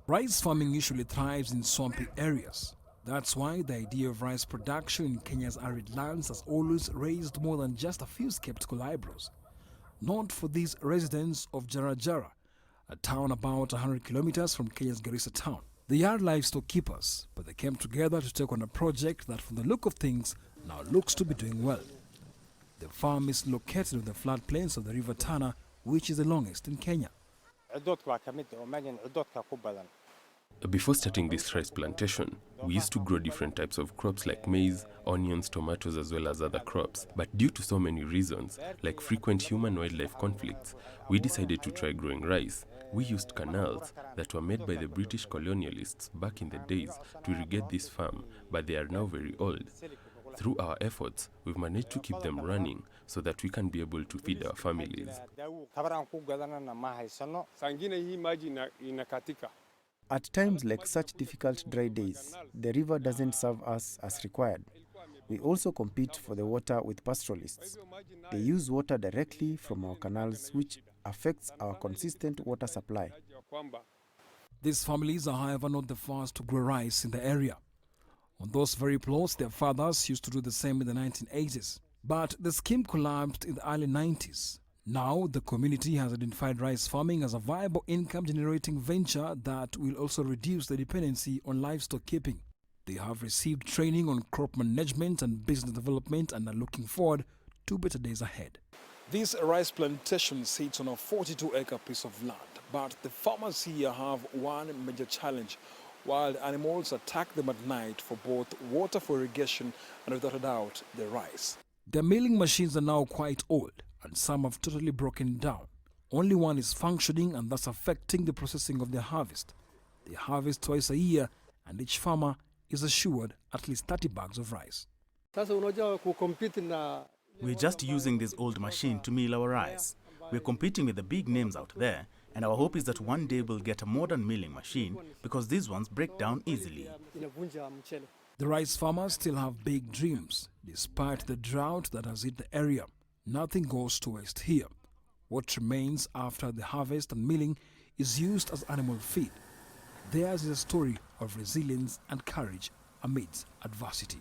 Rice farming usually thrives in swampy areas. That's why the idea of rice production in Kenya's arid lands has always raised more than just a few skeptical eyebrows. Not for these residents of Jarajara, a town about 100 kilometers from Kenya's Garissa town. They are livestock keepers, but they came together to take on a project that, from the look of things, now looks to be doing well. The farm is located on the floodplains of the River Tana, which is the longest in Kenya. Before starting this rice plantation, we used to grow different types of crops like maize, onions, tomatoes, as well as other crops. But due to so many reasons, like frequent human-wildlife conflicts, we decided to try growing rice. We used canals that were made by the British colonialists back in the days to irrigate this farm, but they are now very old. Through our efforts, we've managed to keep them running so that we can be able to feed our families. At times like such difficult dry days, the river doesn't serve us as required. We also compete for the water with pastoralists. They use water directly from our canals, which affects our consistent water supply. These families are, however, not the first to grow rice in the area. On those very plots, their fathers used to do the same in the 1980s. But the scheme collapsed in the early 90s. Now, the community has identified rice farming as a viable income-generating venture that will also reduce the dependency on livestock keeping. They have received training on crop management and business development and are looking forward to better days ahead. This rice plantation sits on a 42-acre piece of land, but the farmers here have one major challenge. Wild animals attack them at night for both water for irrigation and, without a doubt, the rice. Their milling machines are now quite old, and some have totally broken down. Only one is functioning, and thus affecting the processing of their harvest. They harvest twice a year, and each farmer is assured at least 30 bags of rice. We're just using this old machine to mill our rice. We're competing with the big names out there, and our hope is that one day we'll get a modern milling machine because these ones break down easily. The rice farmers still have big dreams. Despite the drought that has hit the area, nothing goes to waste here. What remains after the harvest and milling is used as animal feed. Theirs is a story of resilience and courage amidst adversity.